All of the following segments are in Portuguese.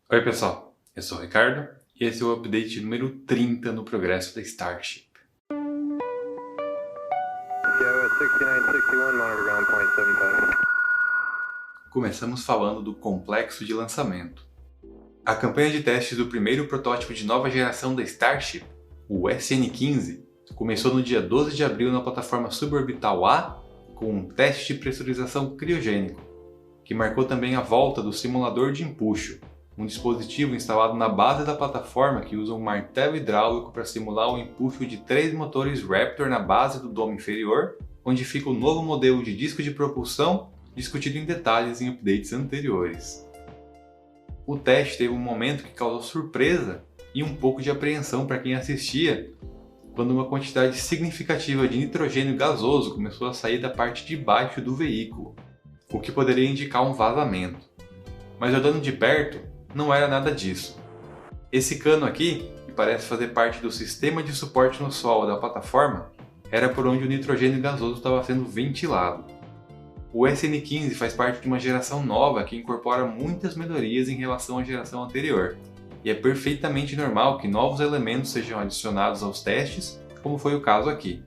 Oi pessoal, eu sou o Ricardo e esse é o update número 30 no progresso da Starship. Começamos falando do complexo de lançamento. A campanha de testes do primeiro protótipo de nova geração da Starship, o SN-15, começou no dia 12 de abril na plataforma suborbital A com um teste de pressurização criogênico, que marcou também a volta do simulador de empuxo, um dispositivo instalado na base da plataforma que usa um martelo hidráulico para simular o empuxo de 3 motores Raptor na base do domo inferior, onde fica o novo modelo de disco de propulsão discutido em detalhes em updates anteriores. O teste teve um momento que causou surpresa e um pouco de apreensão para quem assistia, quando uma quantidade significativa de nitrogênio gasoso começou a sair da parte de baixo do veículo, o que poderia indicar um vazamento. Mas olhando de perto, não era nada disso. Esse cano aqui, que parece fazer parte do sistema de suporte no solo da plataforma, era por onde o nitrogênio gasoso estava sendo ventilado. O SN-15 faz parte de uma geração nova que incorpora muitas melhorias em relação à geração anterior, e é perfeitamente normal que novos elementos sejam adicionados aos testes, como foi o caso aqui.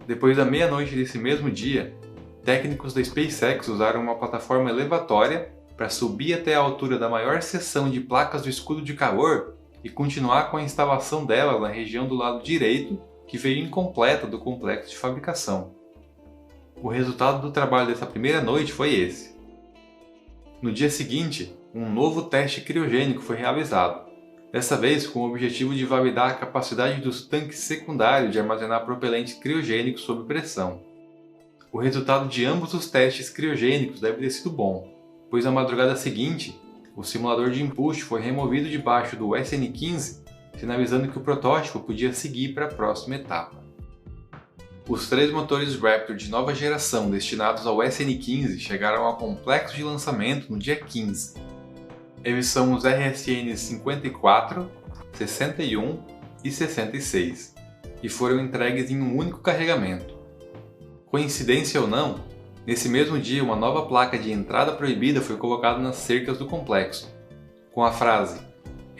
Depois da meia-noite desse mesmo dia, técnicos da SpaceX usaram uma plataforma elevatória para subir até a altura da maior seção de placas do escudo de calor e continuar com a instalação dela na região do lado direito, que veio incompleta do complexo de fabricação. O resultado do trabalho dessa primeira noite foi esse. No dia seguinte, um novo teste criogênico foi realizado, dessa vez com o objetivo de validar a capacidade dos tanques secundários de armazenar propelente criogênico sob pressão. O resultado de ambos os testes criogênicos deve ter sido bom, pois na madrugada seguinte, o simulador de empuxo foi removido debaixo do SN-15, sinalizando que o protótipo podia seguir para a próxima etapa. Os 3 motores Raptor de nova geração destinados ao SN-15 chegaram ao complexo de lançamento no dia 15. Eles são os RSN 54, 61 e 66, e foram entregues em um único carregamento. Coincidência ou não, nesse mesmo dia uma nova placa de entrada proibida foi colocada nas cercas do complexo, com a frase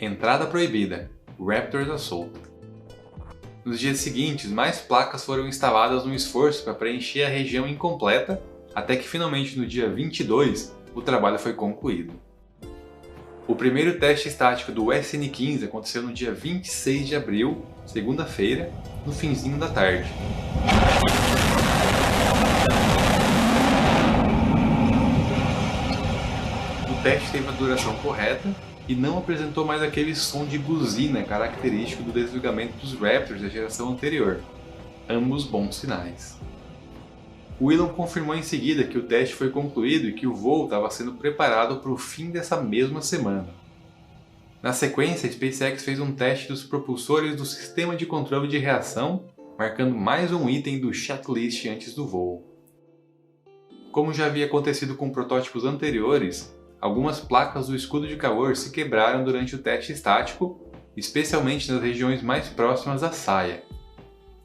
"Entrada proibida, Raptors à solta". Nos dias seguintes, mais placas foram instaladas no esforço para preencher a região incompleta, até que finalmente no dia 22 o trabalho foi concluído. O primeiro teste estático do SN-15 aconteceu no dia 26 de abril, segunda-feira, no finzinho da tarde. O teste teve a duração correta e não apresentou mais aquele som de buzina característico do desligamento dos Raptors da geração anterior. Ambos bons sinais. O Elon confirmou em seguida que o teste foi concluído e que o voo estava sendo preparado para o fim dessa mesma semana. Na sequência, a SpaceX fez um teste dos propulsores do sistema de controle de reação, marcando mais um item do checklist antes do voo. Como já havia acontecido com protótipos anteriores, algumas placas do escudo de calor se quebraram durante o teste estático, especialmente nas regiões mais próximas à saia.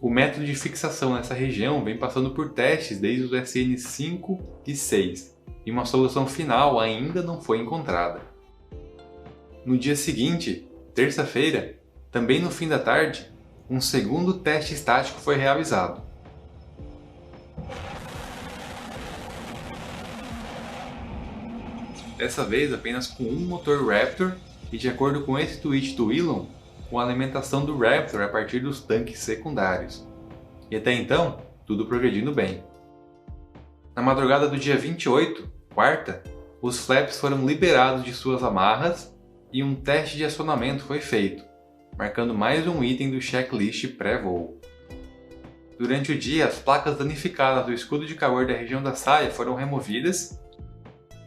O método de fixação nessa região vem passando por testes desde os SN-5 e 6, e uma solução final ainda não foi encontrada. No dia seguinte, terça-feira, também no fim da tarde, um segundo teste estático foi realizado. Dessa vez apenas com um motor Raptor e, de acordo com esse tweet do Elon, com a alimentação do Raptor a partir dos tanques secundários. E até então, tudo progredindo bem. Na madrugada do dia 28, quarta, os flaps foram liberados de suas amarras e um teste de acionamento foi feito, marcando mais um item do checklist pré-voo. Durante o dia, as placas danificadas do escudo de calor da região da saia foram removidas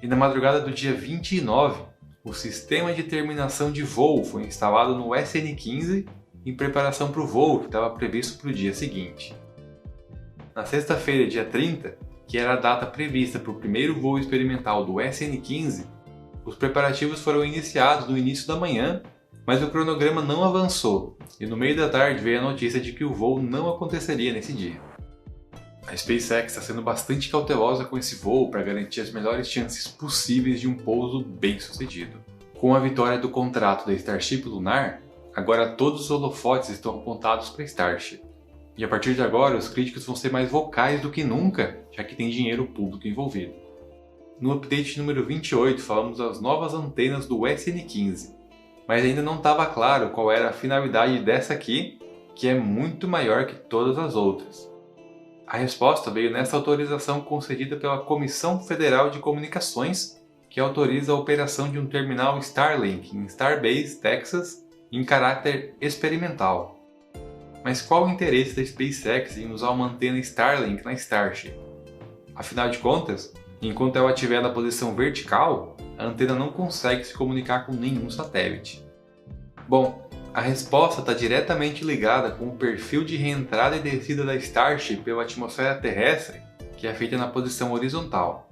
e na madrugada do dia 29, o sistema de terminação de voo foi instalado no SN-15 em preparação para o voo que estava previsto para o dia seguinte. Na sexta-feira, dia 30, que era a data prevista para o primeiro voo experimental do SN-15, os preparativos foram iniciados no início da manhã, mas o cronograma não avançou e no meio da tarde veio a notícia de que o voo não aconteceria nesse dia. A SpaceX está sendo bastante cautelosa com esse voo para garantir as melhores chances possíveis de um pouso bem sucedido. Com a vitória do contrato da Starship Lunar, agora todos os holofotes estão apontados para Starship. E a partir de agora, os críticos vão ser mais vocais do que nunca, já que tem dinheiro público envolvido. No update número 28, falamos das novas antenas do SN15, mas ainda não estava claro qual era a finalidade dessa aqui, que é muito maior que todas as outras. A resposta veio nessa autorização concedida pela Comissão Federal de Comunicações, que autoriza a operação de um terminal Starlink em Starbase, Texas, em caráter experimental. Mas qual o interesse da SpaceX em usar uma antena Starlink na Starship? Afinal de contas, enquanto ela estiver na posição vertical, a antena não consegue se comunicar com nenhum satélite. Bom, a resposta está diretamente ligada com o perfil de reentrada e descida da Starship pela atmosfera terrestre, que é feita na posição horizontal.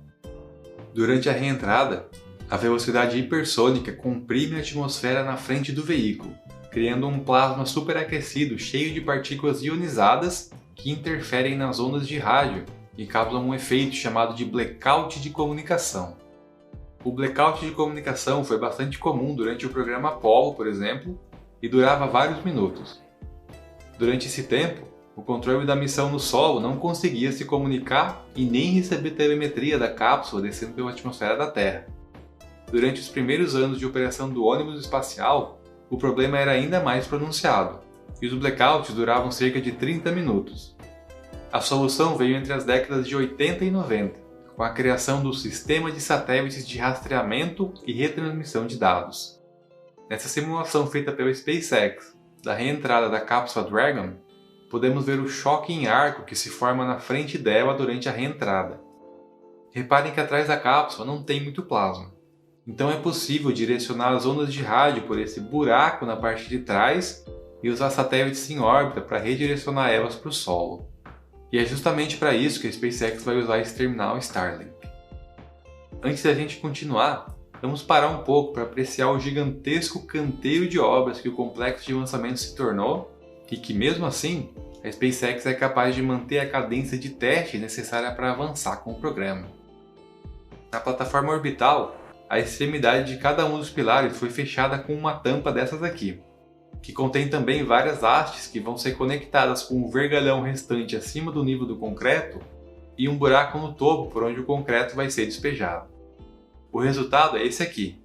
Durante a reentrada, a velocidade hipersônica comprime a atmosfera na frente do veículo, criando um plasma superaquecido cheio de partículas ionizadas que interferem nas ondas de rádio e causam um efeito chamado de blackout de comunicação. O blackout de comunicação foi bastante comum durante o programa Apollo, por exemplo, e durava vários minutos. Durante esse tempo, o controle da missão no solo não conseguia se comunicar e nem receber telemetria da cápsula descendo pela atmosfera da Terra. Durante os primeiros anos de operação do ônibus espacial, o problema era ainda mais pronunciado, e os blackouts duravam cerca de 30 minutos. A solução veio entre as décadas de 80 e 90, com a criação do Sistema de Satélites de Rastreamento e Retransmissão de Dados. Nessa simulação feita pela SpaceX da reentrada da cápsula Dragon, podemos ver o choque em arco que se forma na frente dela durante a reentrada. Reparem que atrás da cápsula não tem muito plasma, então é possível direcionar as ondas de rádio por esse buraco na parte de trás e usar satélites em órbita para redirecionar elas para o solo. E é justamente para isso que a SpaceX vai usar esse terminal Starlink. Antes da gente continuar, vamos parar um pouco para apreciar o gigantesco canteiro de obras que o complexo de lançamento se tornou e que, mesmo assim, a SpaceX é capaz de manter a cadência de teste necessária para avançar com o programa. Na plataforma orbital, a extremidade de cada um dos pilares foi fechada com uma tampa dessas aqui, que contém também várias hastes que vão ser conectadas com o vergalhão restante acima do nível do concreto e um buraco no topo por onde o concreto vai ser despejado. O resultado é esse aqui,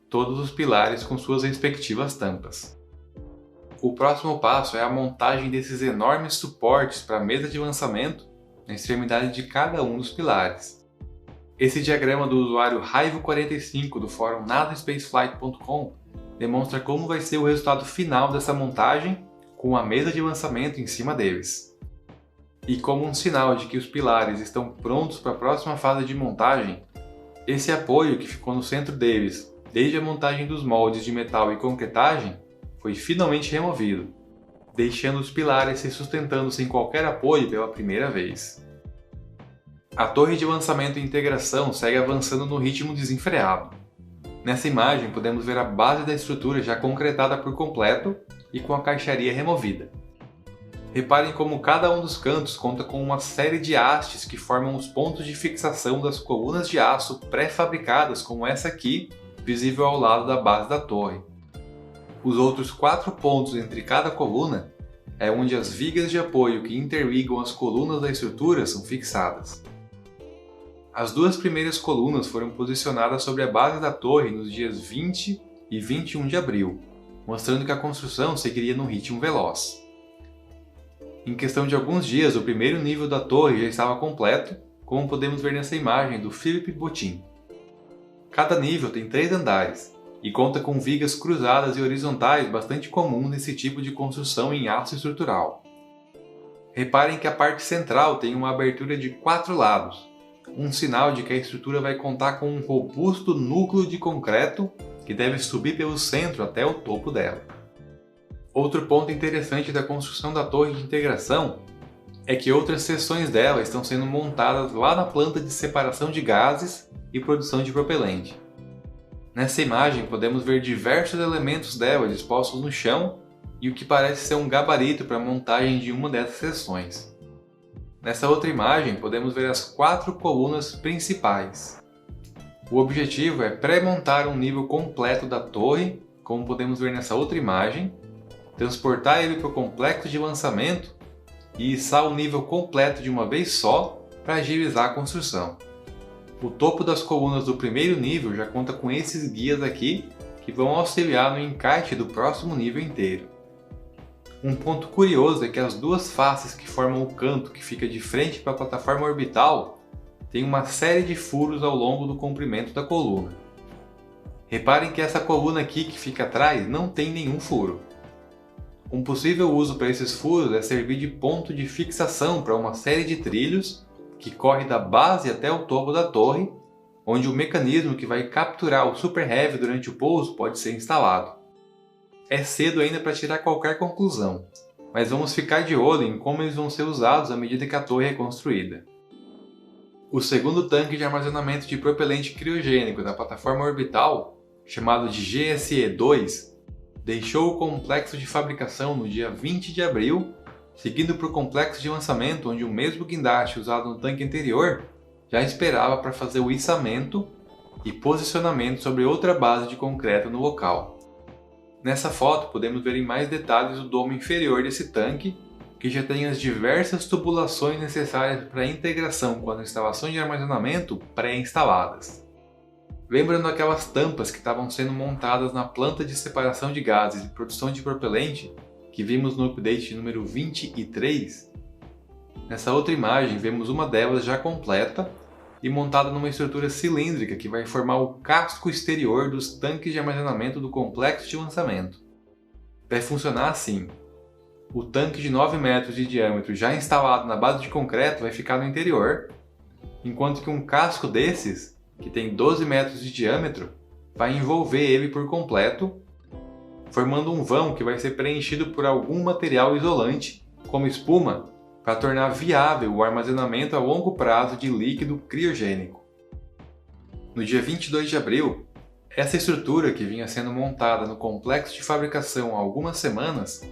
todos os pilares com suas respectivas tampas. O próximo passo é a montagem desses enormes suportes para a mesa de lançamento na extremidade de cada um dos pilares. Esse diagrama do usuário Raivo45 do fórum nasaspaceflight.com demonstra como vai ser o resultado final dessa montagem com a mesa de lançamento em cima deles. E como um sinal de que os pilares estão prontos para a próxima fase de montagem, esse apoio que ficou no centro deles desde a montagem dos moldes de metal e concretagem foi finalmente removido, deixando os pilares se sustentando sem qualquer apoio pela primeira vez. A torre de lançamento e integração segue avançando no ritmo desenfreado. Nessa imagem podemos ver a base da estrutura já concretada por completo e com a caixaria removida. Reparem como cada um dos cantos conta com uma série de hastes que formam os pontos de fixação das colunas de aço pré-fabricadas como essa aqui, visível ao lado da base da torre. Os outros 4 pontos entre cada coluna é onde as vigas de apoio que interligam as colunas da estrutura são fixadas. As 2 primeiras colunas foram posicionadas sobre a base da torre nos dias 20 e 21 de abril, mostrando que a construção seguiria num ritmo veloz. Em questão de alguns dias, o primeiro nível da torre já estava completo, como podemos ver nessa imagem do Philippe Botin. Cada nível tem 3 andares e conta com vigas cruzadas e horizontais bastante comum nesse tipo de construção em aço estrutural. Reparem que a parte central tem uma abertura de 4 lados, um sinal de que a estrutura vai contar com um robusto núcleo de concreto que deve subir pelo centro até o topo dela. Outro ponto interessante da construção da torre de integração é que outras seções dela estão sendo montadas lá na planta de separação de gases e produção de propelente. Nessa imagem podemos ver diversos elementos dela dispostos no chão e o que parece ser um gabarito para a montagem de uma dessas seções. Nessa outra imagem podemos ver as 4 colunas principais. O objetivo é pré-montar um nível completo da torre, como podemos ver nessa outra imagem, transportar ele para o complexo de lançamento e içar o nível completo de uma vez só para agilizar a construção. O topo das colunas do primeiro nível já conta com esses guias aqui que vão auxiliar no encaixe do próximo nível inteiro. Um ponto curioso é que as duas faces que formam o canto que fica de frente para a plataforma orbital têm uma série de furos ao longo do comprimento da coluna. Reparem que essa coluna aqui que fica atrás não tem nenhum furo. Um possível uso para esses furos é servir de ponto de fixação para uma série de trilhos que corre da base até o topo da torre, onde o mecanismo que vai capturar o Super Heavy durante o pouso pode ser instalado. É cedo ainda para tirar qualquer conclusão, mas vamos ficar de olho em como eles vão ser usados à medida que a torre é construída. O segundo tanque de armazenamento de propelente criogênico da plataforma orbital, chamado de GSE-2, deixou o complexo de fabricação no dia 20 de abril, seguindo para o complexo de lançamento, onde o mesmo guindaste usado no tanque anterior já esperava para fazer o içamento e posicionamento sobre outra base de concreto no local. Nessa foto podemos ver em mais detalhes o domo inferior desse tanque, que já tem as diversas tubulações necessárias para a integração com as instalações de armazenamento pré-instaladas. Lembrando aquelas tampas que estavam sendo montadas na planta de separação de gases e produção de propelente que vimos no update número 23? Nessa outra imagem vemos uma delas já completa e montada numa estrutura cilíndrica que vai formar o casco exterior dos tanques de armazenamento do complexo de lançamento. Vai funcionar assim: o tanque de 9 metros de diâmetro já instalado na base de concreto vai ficar no interior, enquanto que um casco desses, que tem 12 metros de diâmetro, vai envolver ele por completo, formando um vão que vai ser preenchido por algum material isolante, como espuma, para tornar viável o armazenamento a longo prazo de líquido criogênico. No dia 22 de abril, essa estrutura que vinha sendo montada no complexo de fabricação há algumas semanas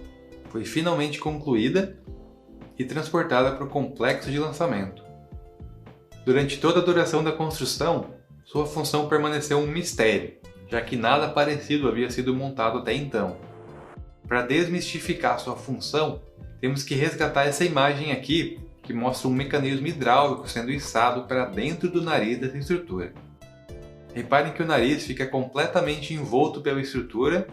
foi finalmente concluída e transportada para o complexo de lançamento. Durante toda a duração da construção, sua função permaneceu um mistério, já que nada parecido havia sido montado até então. Para desmistificar sua função, temos que resgatar essa imagem aqui, que mostra um mecanismo hidráulico sendo içado para dentro do nariz dessa estrutura. Reparem que o nariz fica completamente envolto pela estrutura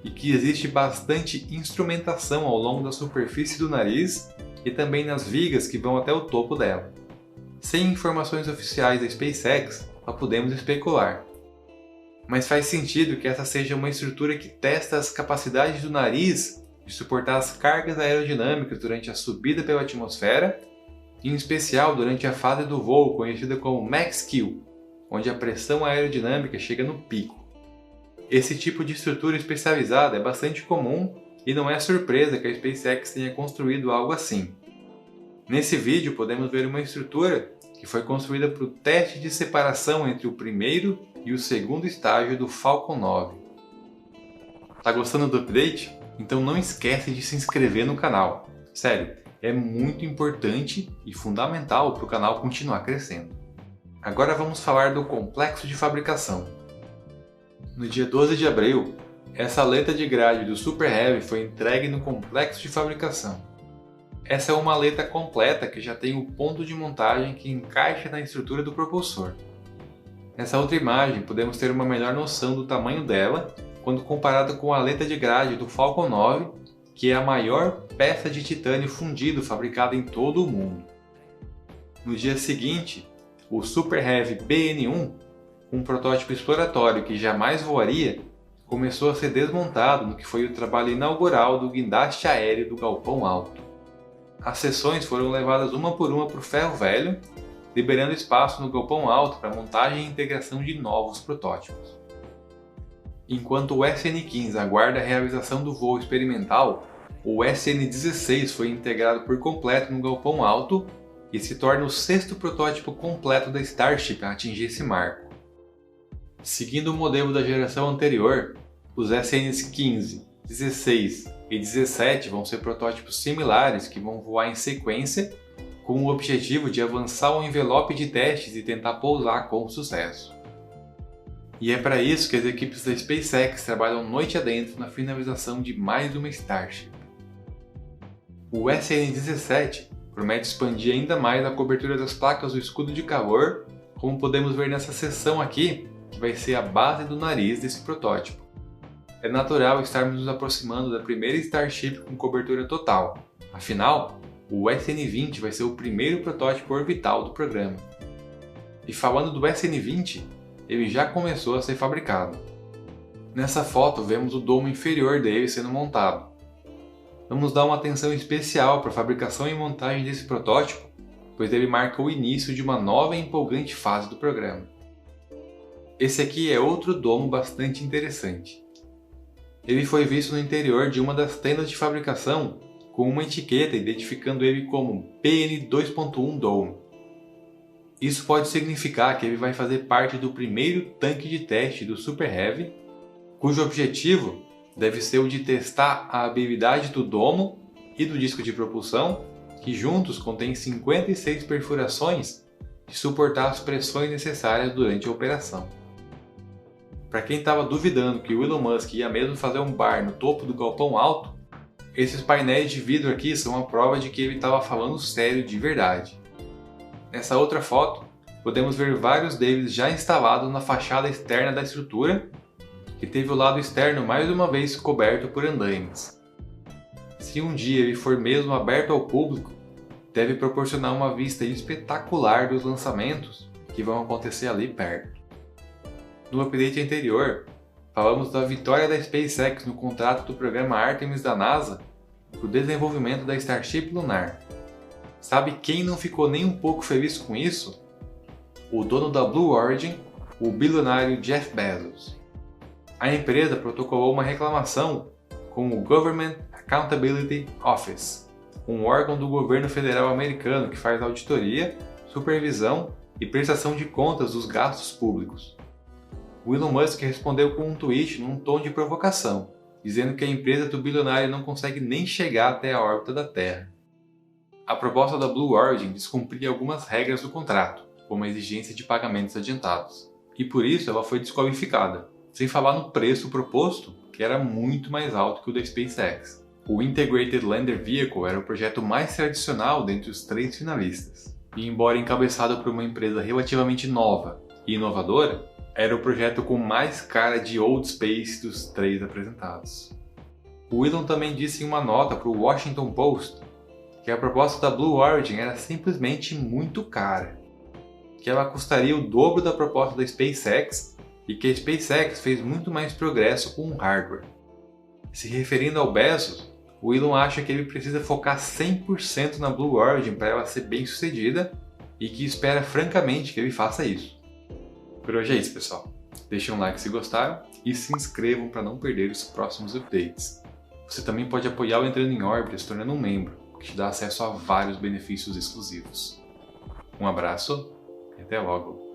e que existe bastante instrumentação ao longo da superfície do nariz e também nas vigas que vão até o topo dela. Sem informações oficiais da SpaceX, só podemos especular. Mas faz sentido que essa seja uma estrutura que testa as capacidades do nariz de suportar as cargas aerodinâmicas durante a subida pela atmosfera, em especial durante a fase do voo conhecida como Max Q, onde a pressão aerodinâmica chega no pico. Esse tipo de estrutura especializada é bastante comum e não é surpresa que a SpaceX tenha construído algo assim. Nesse vídeo podemos ver uma estrutura que foi construída para o teste de separação entre o primeiro e o segundo estágio do Falcon 9. Tá gostando do update? Então não esquece de se inscrever no canal. Sério, é muito importante e fundamental para o canal continuar crescendo. Agora vamos falar do complexo de fabricação. No dia 12 de abril, essa aleta de grade do Super Heavy foi entregue no complexo de fabricação. Essa é uma aleta completa que já tem o ponto de montagem que encaixa na estrutura do propulsor. Nessa outra imagem podemos ter uma melhor noção do tamanho dela quando comparada com a aleta de grade do Falcon 9, que é a maior peça de titânio fundido fabricada em todo o mundo. No dia seguinte, o Super Heavy BN-1, um protótipo exploratório que jamais voaria, começou a ser desmontado no que foi o trabalho inaugural do guindaste aéreo do Galpão Alto. As seções foram levadas uma por uma para o ferro velho, liberando espaço no Galpão Alto para montagem e integração de novos protótipos. Enquanto o SN-15 aguarda a realização do voo experimental, o SN-16 foi integrado por completo no Galpão Alto e se torna o 6º protótipo completo da Starship a atingir esse marco. Seguindo o modelo da geração anterior, os SN-15, 16 e 17 vão ser protótipos similares que vão voar em sequência, com o objetivo de avançar o envelope de testes e tentar pousar com sucesso. E é para isso que as equipes da SpaceX trabalham noite adentro na finalização de mais uma Starship. O SN-17 promete expandir ainda mais a cobertura das placas do escudo de calor, como podemos ver nessa seção aqui, que vai ser a base do nariz desse protótipo. É natural estarmos nos aproximando da primeira Starship com cobertura total, afinal, o SN-20 vai ser o primeiro protótipo orbital do programa. E falando do SN-20, ele já começou a ser fabricado. Nessa foto vemos o domo inferior dele sendo montado. Vamos dar uma atenção especial para a fabricação e montagem desse protótipo, pois ele marca o início de uma nova e empolgante fase do programa. Esse aqui é outro domo bastante interessante. Ele foi visto no interior de uma das tendas de fabricação com uma etiqueta identificando ele como PN2.1 Dome. Isso pode significar que ele vai fazer parte do primeiro tanque de teste do Super Heavy, cujo objetivo deve ser o de testar a habilidade do domo e do disco de propulsão, que juntos contêm 56 perfurações de suportar as pressões necessárias durante a operação. Para quem estava duvidando que o Elon Musk ia mesmo fazer um bar no topo do galpão alto, esses painéis de vidro aqui são a prova de que ele estava falando sério de verdade. Nessa outra foto, podemos ver vários deles já instalados na fachada externa da estrutura, que teve o lado externo mais uma vez coberto por andaimes. Se um dia ele for mesmo aberto ao público, deve proporcionar uma vista espetacular dos lançamentos que vão acontecer ali perto. No update anterior, falamos da vitória da SpaceX no contrato do programa Artemis da NASA para o desenvolvimento da Starship lunar. Sabe quem não ficou nem um pouco feliz com isso? O dono da Blue Origin, o bilionário Jeff Bezos. A empresa protocolou uma reclamação com o Government Accountability Office, um órgão do governo federal americano que faz auditoria, supervisão e prestação de contas dos gastos públicos. O Elon Musk respondeu com um tweet num tom de provocação, dizendo que a empresa do bilionário não consegue nem chegar até a órbita da Terra. A proposta da Blue Origin descumpria algumas regras do contrato, como a exigência de pagamentos adiantados, e por isso ela foi desqualificada, sem falar no preço proposto, que era muito mais alto que o da SpaceX. O Integrated Lander Vehicle era o projeto mais tradicional dentre os 3 finalistas, e embora encabeçado por uma empresa relativamente nova e inovadora, era o projeto com mais cara de old space dos 3 apresentados. O Elon também disse em uma nota para o Washington Post que a proposta da Blue Origin era simplesmente muito cara, que ela custaria o dobro da proposta da SpaceX e que a SpaceX fez muito mais progresso com o hardware. Se referindo ao Bezos, o Elon acha que ele precisa focar 100% na Blue Origin para ela ser bem sucedida e que espera francamente que ele faça isso. Por hoje é isso, pessoal. Deixem um like se gostaram e se inscrevam para não perder os próximos updates. Você também pode apoiar o Entrando em Órbita se tornando um membro, que te dá acesso a vários benefícios exclusivos. Um abraço e até logo!